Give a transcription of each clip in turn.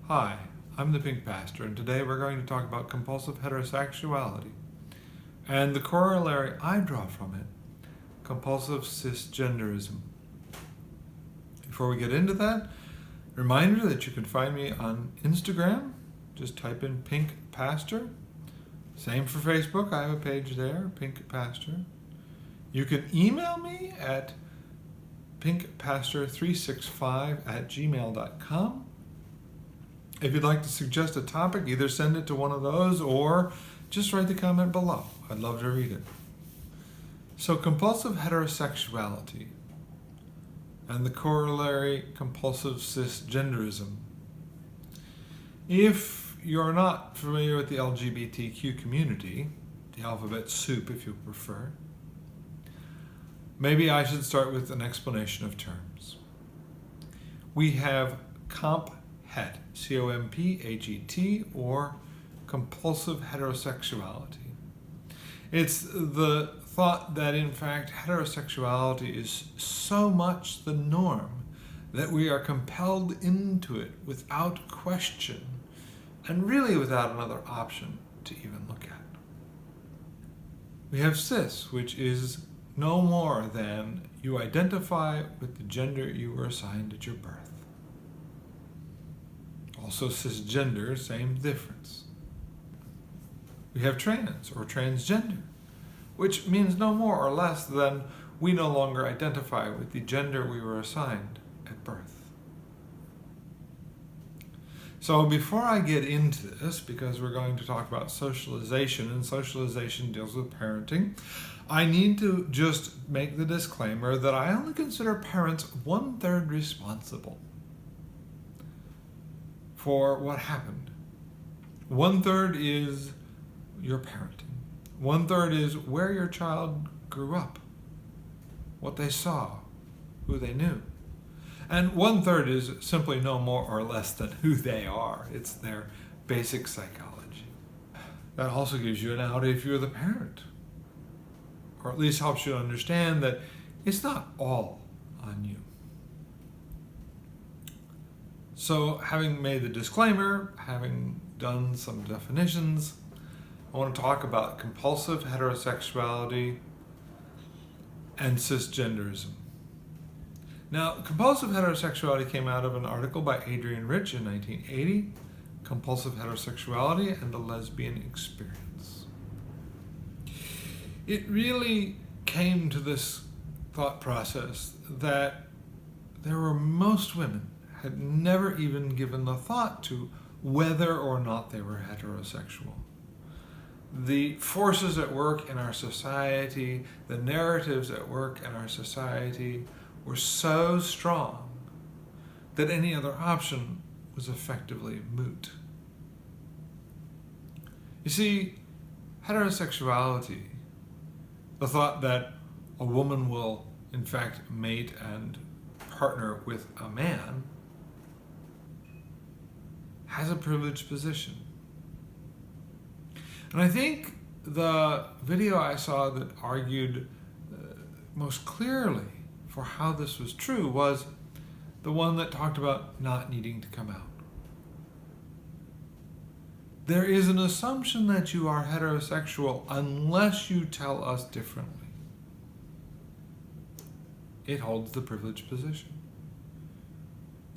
Hi, I'm the Pink Pastor, and today we're going to talk about compulsive heterosexuality and the corollary I draw from it, compulsive cisgenderism. Before we get into that, reminder that you can find me on Instagram. Just type in Pink Pastor. Same for Facebook. I have a page there, Pink Pastor. You can email me at pinkpastor365@gmail.com. If you'd like to suggest a topic, either send it to one of those or just write the comment below. I'd love to read it. So, compulsive heterosexuality and the corollary compulsive cisgenderism. If you're not familiar with the LGBTQ community, the alphabet soup if you prefer, maybe I should start with an explanation of terms. We have COMPHET, COMPHET, or compulsive heterosexuality. It's the thought that, in fact, heterosexuality is so much the norm that we are compelled into it without question and really without another option to even look at. We have cis, which is no more than you identify with the gender you were assigned at your birth. Also cisgender, same difference. We have trans or transgender, which means no more or less than we no longer identify with the gender we were assigned at birth. So before I get into this, because we're going to talk about socialization, and socialization deals with parenting, I need to just make the disclaimer that I only consider parents 1/3 responsible for what happened. 1/3 is your parenting. 1/3 is where your child grew up, what they saw, who they knew. And 1/3 is simply no more or less than who they are. It's their basic psychology. That also gives you an out if you're the parent, or at least helps you understand that it's not all on you. So, having made the disclaimer, having done some definitions, I want to talk about compulsive heterosexuality and cisgenderism. Now, compulsive heterosexuality came out of an article by Adrienne Rich in 1980, Compulsive Heterosexuality and the Lesbian Experience. It really came to this thought process that there were most women had never even given the thought to whether or not they were heterosexual. The forces at work in our society, the narratives at work in our society were so strong that any other option was effectively moot. You see, heterosexuality, the thought that a woman will in fact mate and partner with a man, has a privileged position. And I think the video I saw that argued most clearly for how this was true was the one that talked about not needing to come out. There is an assumption that you are heterosexual unless you tell us differently. It holds the privileged position.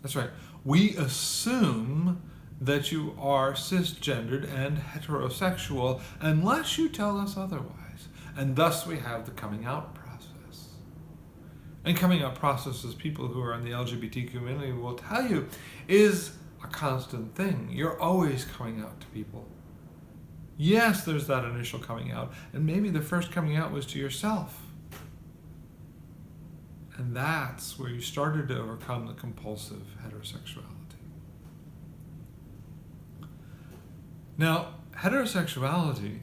That's right. We assume that you are cisgendered and heterosexual unless you tell us otherwise. And thus we have the coming out process. And coming out processes, people who are in the LGBT community will tell you, is a constant thing. You're always coming out to people. Yes, there's that initial coming out, and maybe the first coming out was to yourself. And that's where you started to overcome the compulsive heterosexuality. Now, heterosexuality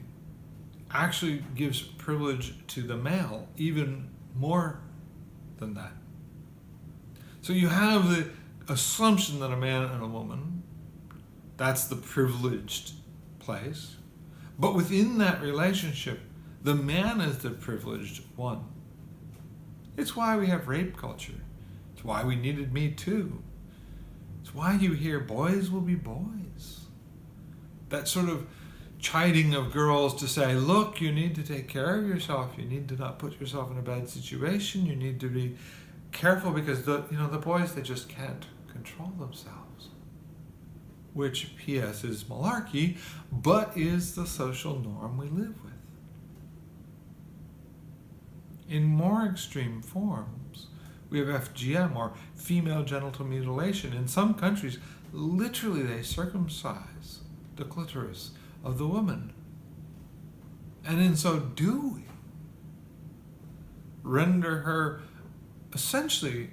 actually gives privilege to the male even more than that. So you have the assumption that a man and a woman, that's the privileged place. But within that relationship, the man is the privileged one. It's why we have rape culture. It's why we needed Me Too. It's why you hear boys will be boys. That sort of chiding of girls to say, look, you need to take care of yourself. You need to not put yourself in a bad situation. You need to be careful because the boys, they just can't control themselves. Which, P.S., is malarkey, but is the social norm we live with. In more extreme forms, we have FGM, or female genital mutilation. In some countries, literally they circumcise the clitoris of the woman. And in so doing, render her essentially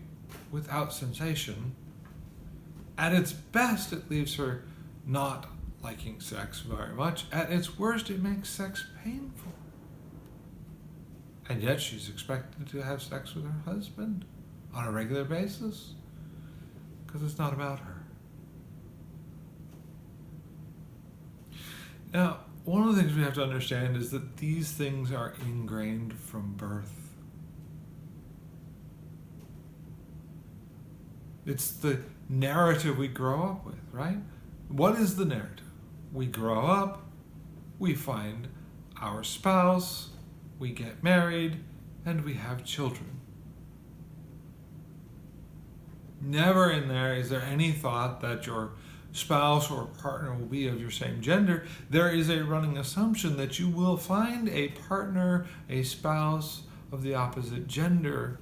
without sensation. At its best, it leaves her not liking sex very much. At its worst, it makes sex painful. And yet she's expected to have sex with her husband on a regular basis because it's not about her. Now, one of the things we have to understand is that these things are ingrained from birth. It's the narrative we grow up with, right? What is the narrative? We grow up, we find our spouse, we get married, and we have children. Never in there is there any thought that your spouse or partner will be of your same gender. There is a running assumption that you will find a partner, a spouse of the opposite gender.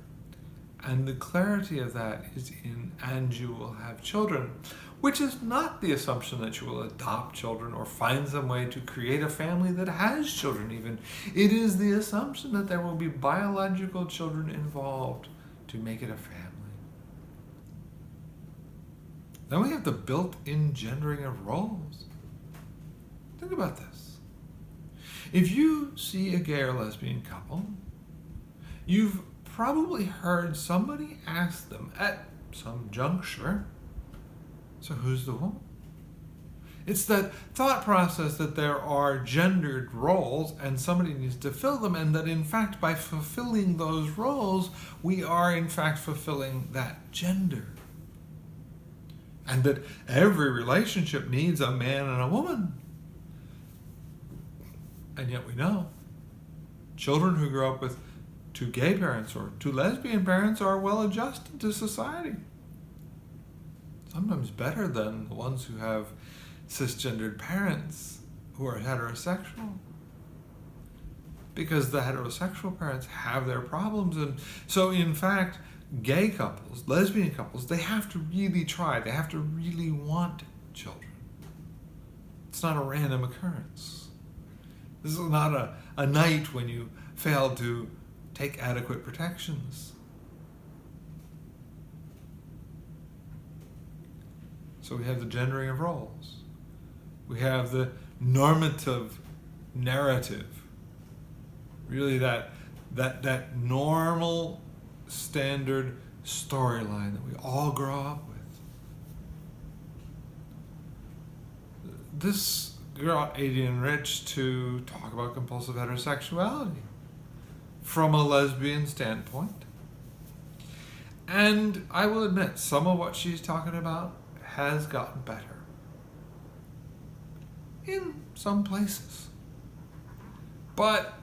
And the clarity of that is in, and you will have children, which is not the assumption that you will adopt children or find some way to create a family that has children even. It is the assumption that there will be biological children involved to make it a family. Then we have the built-in gendering of roles. Think about this. If you see a gay or lesbian couple, you've probably heard somebody ask them at some juncture, so who's the woman? It's that thought process that there are gendered roles and somebody needs to fill them, and that in fact by fulfilling those roles, we are in fact fulfilling that gender. And that every relationship needs a man and a woman. And yet we know children who grow up with two gay parents or two lesbian parents are well adjusted to society. Sometimes better than the ones who have cisgendered parents who are heterosexual. Because the heterosexual parents have their problems. And so in fact, gay couples, lesbian couples, they have to really try. They have to really want children. It's not a random occurrence. This is not a night when you fail to take adequate protections. So we have the gendering of roles. We have the normative narrative. Really that normal standard storyline that we all grow up with. This got Adrienne Rich to talk about compulsive heterosexuality from a lesbian standpoint. And I will admit, some of what she's talking about has gotten better in some places. But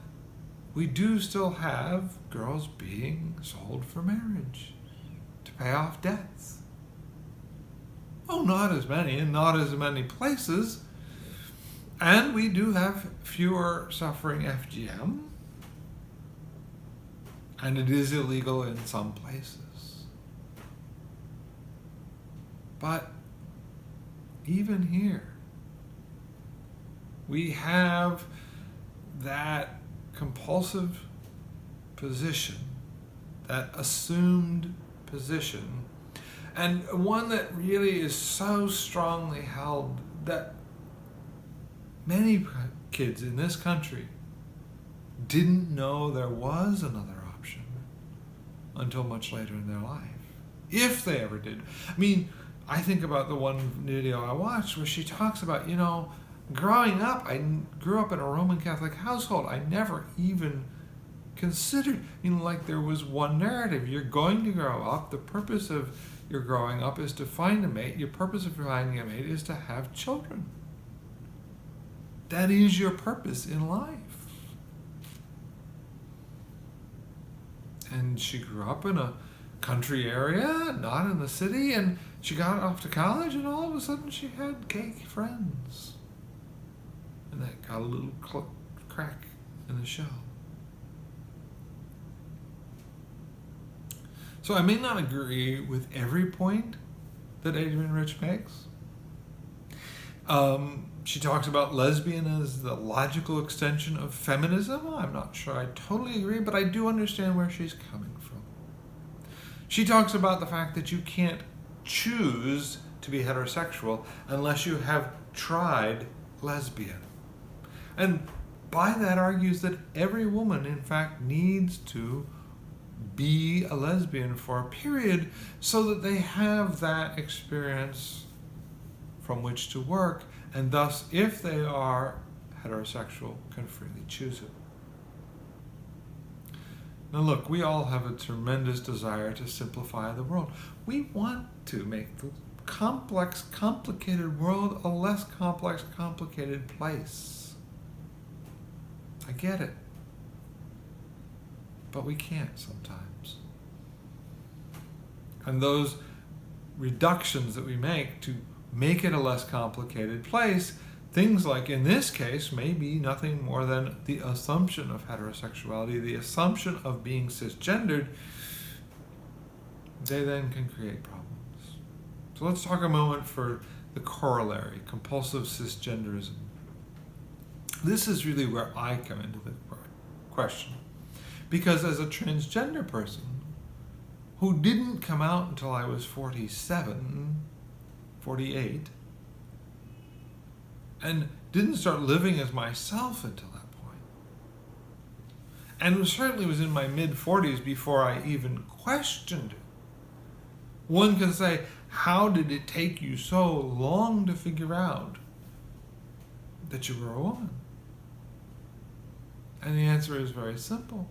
we do still have girls being sold for marriage to pay off debts. Oh, not as many and not as many places. And we do have fewer suffering FGM. And it is illegal in some places. But even here, we have that compulsive position, that assumed position, and one that really is so strongly held that many kids in this country didn't know there was another option until much later in their life, if they ever did. I mean, I think about the one video I watched where she talks about, growing up, I grew up in a Roman Catholic household. I never even considered. Like there was one narrative. You're going to grow up. The purpose of your growing up is to find a mate. Your purpose of finding a mate is to have children. That is your purpose in life. And she grew up in a country area, not in the city, and she got off to college, and all of a sudden she had gay friends. And that got a little crack in the shell. So I may not agree with every point that Adrienne Rich makes. She talks about lesbian as the logical extension of feminism. I'm not sure I totally agree, but I do understand where she's coming from. She talks about the fact that you can't choose to be heterosexual unless you have tried lesbian. And by that argues that every woman, in fact, needs to be a lesbian for a period so that they have that experience from which to work, and thus, if they are heterosexual, can freely choose it. Now look, we all have a tremendous desire to simplify the world. We want to make the complex, complicated world a less complex, complicated place. I get it. But we can't sometimes. And those reductions that we make to make it a less complicated place, things like in this case may be nothing more than the assumption of heterosexuality, the assumption of being cisgendered, they then can create problems. So let's talk a moment for the corollary, compulsive cisgenderism. This is really where I come into the question. Because as a transgender person who didn't come out until I was 47, 48, and didn't start living as myself until that point, and certainly was in my mid-40s before I even questioned it, one can say, how did it take you so long to figure out that you were a woman? And the answer is very simple.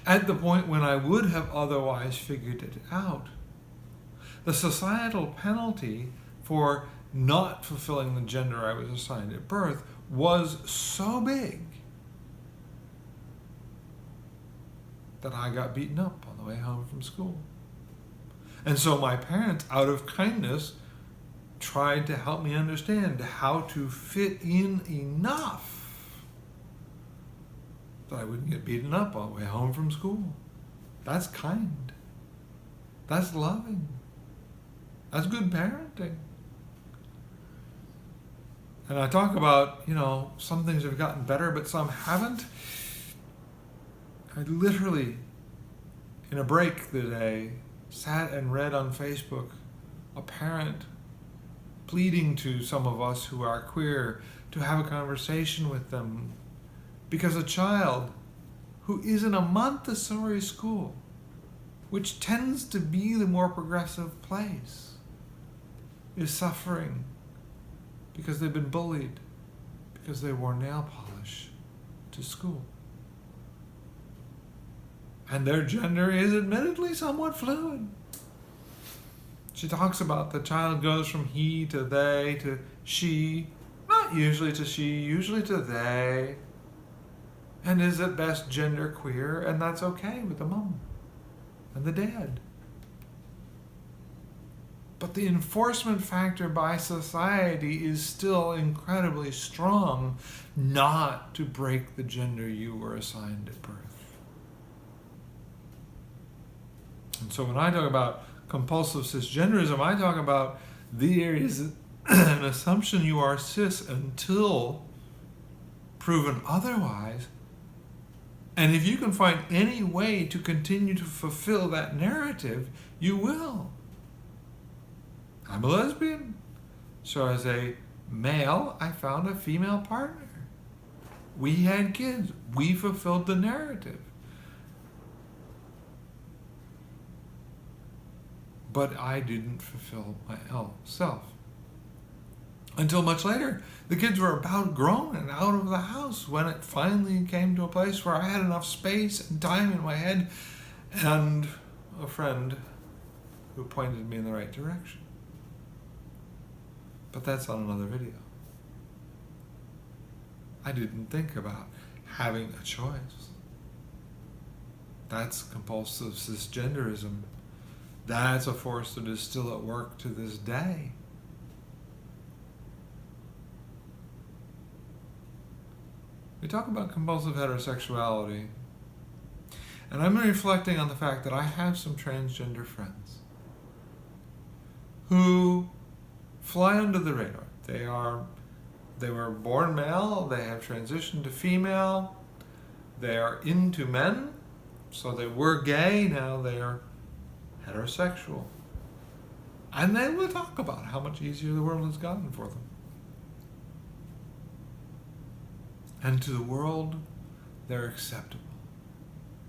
At the point when I would have otherwise figured it out, the societal penalty for not fulfilling the gender I was assigned at birth was so big that I got beaten up on the way home from school. And so my parents, out of kindness, tried to help me understand how to fit in enough that I wouldn't get beaten up on the way home from school. That's kind. That's loving. That's good parenting. And I talk about, some things have gotten better, but some haven't. I literally, in a break today, sat and read on Facebook a parent pleading to some of us who are queer to have a conversation with them because a child who is in a Montessori school, which tends to be the more progressive place, is suffering because they've been bullied, because they wore nail polish to school. And their gender is admittedly somewhat fluid. She talks about the child goes from he to they to she, not usually to she, usually to they, and is at best genderqueer, and that's okay with the mom and the dad. But the enforcement factor by society is still incredibly strong not to break the gender you were assigned at birth. And so when I talk about compulsive cisgenderism, I talk about there is an assumption you are cis until proven otherwise. And if you can find any way to continue to fulfill that narrative, you will. I'm a lesbian. So as a male, I found a female partner. We had kids. We fulfilled the narrative. But I didn't fulfill my self. Until much later, the kids were about grown and out of the house when it finally came to a place where I had enough space and time in my head and a friend who pointed me in the right direction. But that's on another video. I didn't think about having a choice. That's compulsive cisgenderism. That's a force that is still at work to this day. We talk about compulsive heterosexuality, and I'm reflecting on the fact that I have some transgender friends who fly under the radar. They were born male, they have transitioned to female, they are into men, so they were gay, now they are heterosexual. And they will talk about how much easier the world has gotten for them. And to the world, they're acceptable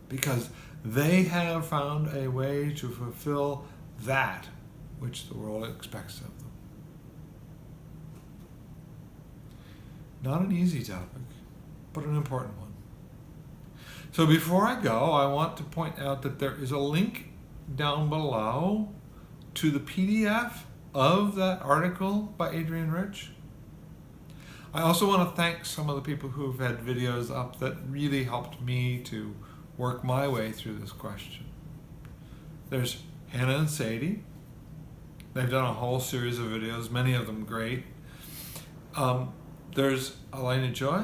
because they have found a way to fulfill that which the world expects of them. Not an easy topic, but an important one. So before I go, I want to point out that there is a link down below to the PDF of that article by Adrienne Rich. I also want to thank some of the people who've had videos up that really helped me to work my way through this question. There's Hannah and Sadie. They've done a whole series of videos, many of them great. There's Elena Joy,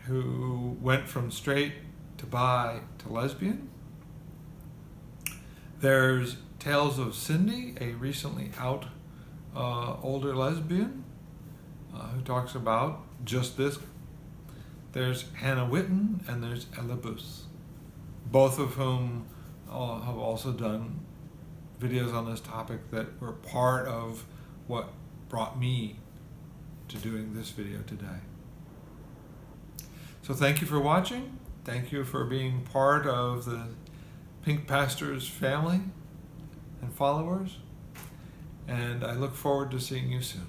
who went from straight to bi to lesbian. There's Tales of Cindy, a recently out older lesbian, who talks about just this. There's Hannah Witten and there's Ella Boos, both of whom have also done videos on this topic that were part of what brought me to doing this video today. So thank you for watching. Thank you for being part of the Pink Pastors family and followers. And I look forward to seeing you soon.